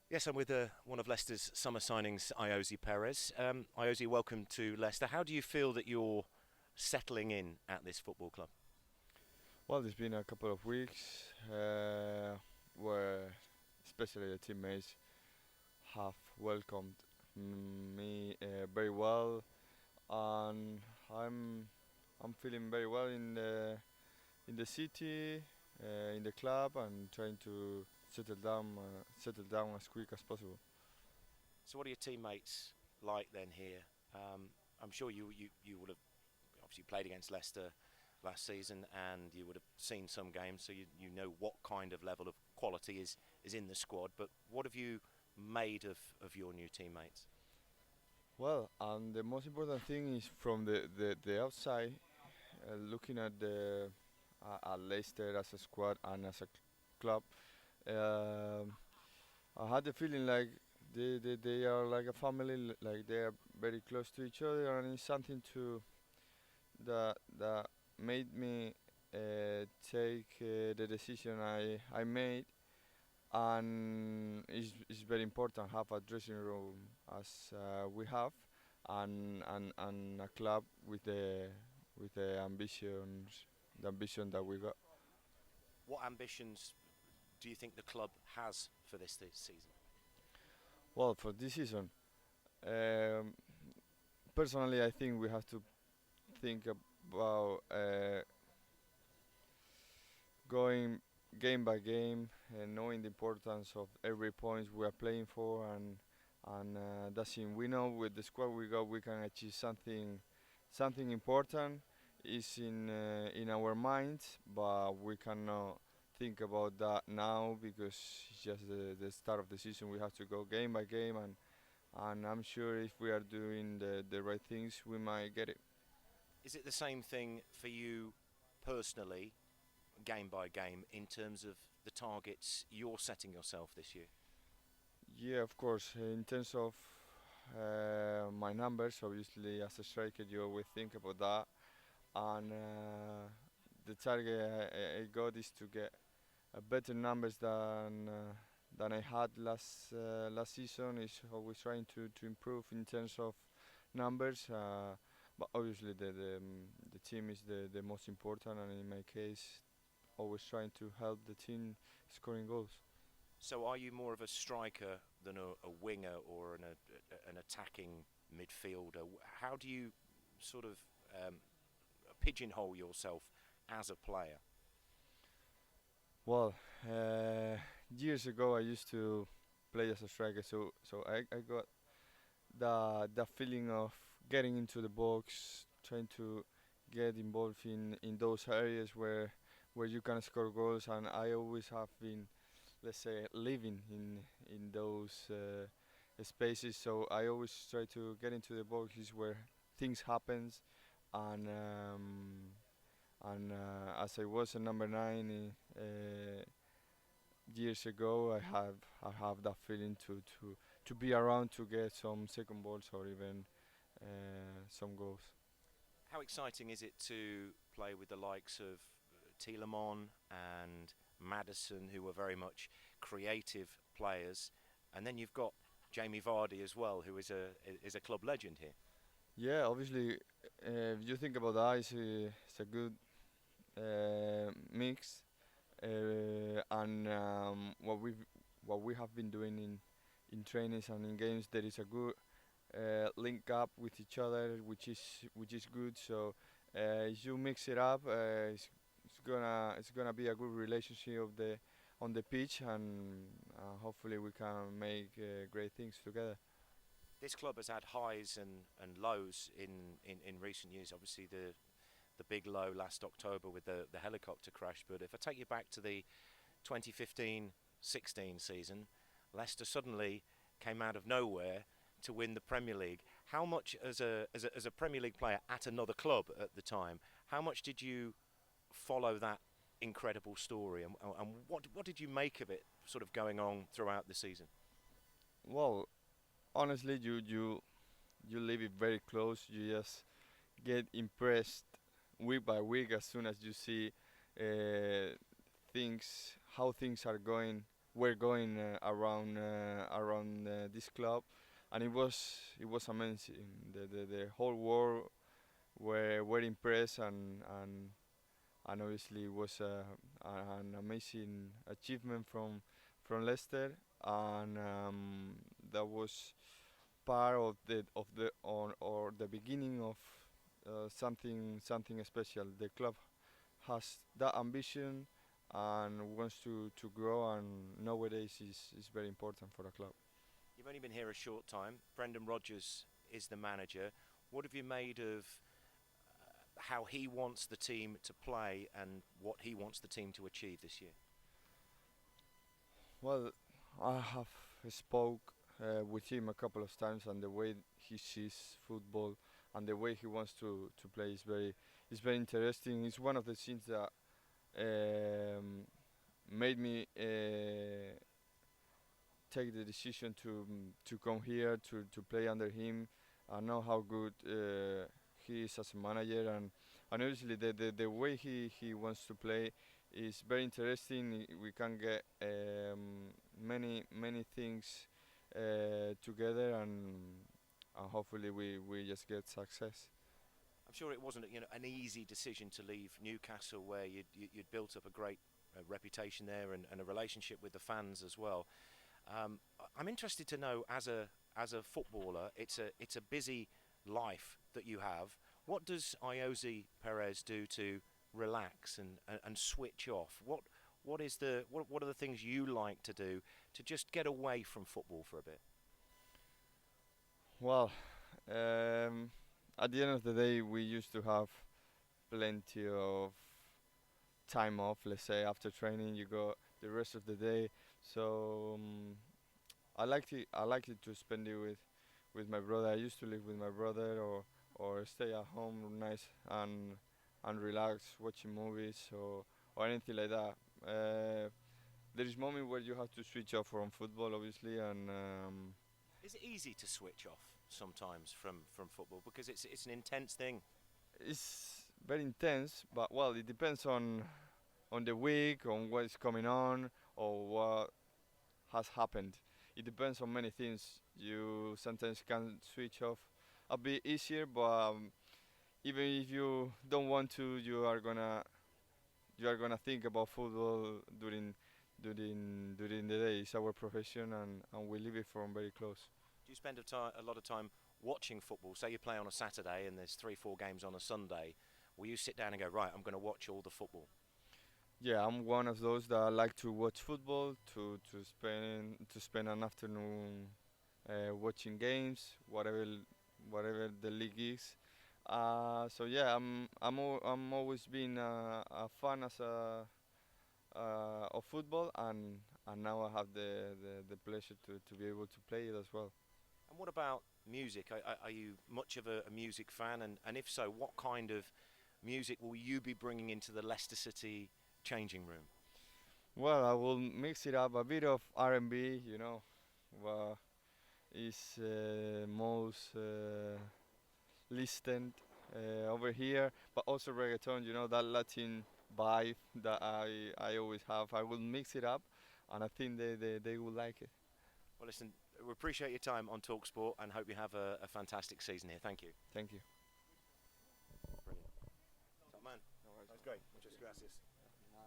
Yes, I'm with one of Leicester's summer signings, Ayoze Perez. Ayoze, welcome to Leicester. How do you feel that you're settling in at this football club? Well, it's been a couple of weeks where especially the teammates have welcomed me very well, and I'm I'm feeling very well in the city, in the club, and trying to settle down as quick as possible. So, what are your teammates like then here? I'm sure you would have obviously played against Leicester last season, and you would have seen some games, so you know what kind of level of quality is in the squad. But what have you made of your new teammates? Well, and the most important thing is from the outside, looking at the at Leicester as a squad and as a club. Um, I had the feeling like they are like a family, like they are very close to each other, and it's something to that made me take the decision I made, and it's very important have a dressing room as we have, and a club with the ambition that we got. What ambitions do you think the club has for this season? Well, for this season, um, personally, I think we have to think about going game by game and knowing the importance of every point we are playing for, and that's it. We know with the squad we got we can achieve something important. Is in our minds, but we cannot think about that now because it's just the start of the season. We have to go game by game, and I'm sure if we are doing the right things, we might get it. Is it the same thing for you personally, game by game, in terms of the targets you're setting yourself this year? Yeah, of course. In terms of my numbers, obviously, as a striker, you always think about that. And the target I got is to get better numbers than I had last season. Is always trying to improve in terms of numbers. But obviously, the team is the most important, and in my case, always trying to help the team scoring goals. So, are you more of a striker than a winger or an attacking midfielder? How do you sort of um, pigeonhole yourself as a player? Well, years ago I used to play as a striker, so I got the feeling of getting into the box, trying to get involved in those areas where you can score goals, and I always have been, let's say, living in those spaces. So I always try to get into the boxes where things happens, and as I was a number nine years ago, I have that feeling to be around to get some second balls or even some goals. How exciting is it to play with the likes of Tielemans and Maddison, who are very much creative players, and then you've got Jamie Vardy as well, who is a club legend here. Yeah, obviously, if you think about that, it's a good mix, and what we have been doing in trainings and in games, there is a good link up with each other, which is good. So if you mix it up, it's gonna be a good relationship of the on the pitch, and hopefully we can make great things together. This club has had highs and lows in recent years. Obviously, the big low last October with the helicopter crash. But if I take you back to the 2015-16 season, Leicester suddenly came out of nowhere to win the Premier League. How much, as a Premier League player at another club at the time, how much did you follow that incredible story, and what did you make of it, sort of going on throughout the season? Well, honestly, you leave it very close. You just get impressed week by week as soon as you see uh, things how things are going were going around this club, and it was amazing. The whole world were impressed, and obviously it was an amazing achievement from Leicester, and that was part of the or the beginning of something special. The club has that ambition and wants to grow, and nowadays is very important for the club. You've only been here a short time. Brendan Rodgers is the manager. What have you made of how he wants the team to play and what he wants the team to achieve this year? Well, I have spoke with him a couple of times, and the way he sees football and the way he wants to play is very interesting. It's one of the things that um, made me take the decision to come here to play under him. I know how good he is as a manager, and obviously the way he wants to play is very interesting. We can get many things together, and hopefully we just get success. I'm sure it wasn't an easy decision to leave Newcastle, where you'd built up a great reputation there and a relationship with the fans as well. I'm interested to know, as a footballer, it's a busy life that you have. What does Ayoze Perez do to relax and switch off? What are the things you like to do to just get away from football for a bit? Well, at the end of the day, we used to have plenty of time off. Let's say after training, you go the rest of the day. So I like it to spend it with my brother. I used to live with my brother, or stay at home, nice and relax, watching movies or anything like that. There is moment where you have to switch off from football, obviously, and Is it easy to switch off sometimes from football, because it's an intense thing? it's very intense. But well, it depends on the week, on what is coming on, or what has happened. It depends on many things. You sometimes can switch off a bit easier, but even if you don't want to, you are gonna think about football during the day. It's our profession, and we live it from very close. Do you spend a lot of time watching football? Say you play on a Saturday and there's 3-4 games on a Sunday. Will you sit down and go, right, I'm going to watch all the football? Yeah, I'm one of those that like to watch football, to spend an afternoon watching games, whatever the league is. So yeah, I'm always been a fan of football, and now I have the pleasure to be able to play it as well. And what about music? Are you much of a music fan? And if so, what kind of music will you be bringing into the Leicester City changing room? Well, I will mix it up a bit of R&B, what is most listened over here, but also reggaeton, that Latin vibe that I always have. I will mix it up, and I think they will like it. Well, listen, we appreciate your time on talkSPORT and hope you have a fantastic season here. Thank you. Thank you. Brilliant. Top man. That's great. Muchas gracias.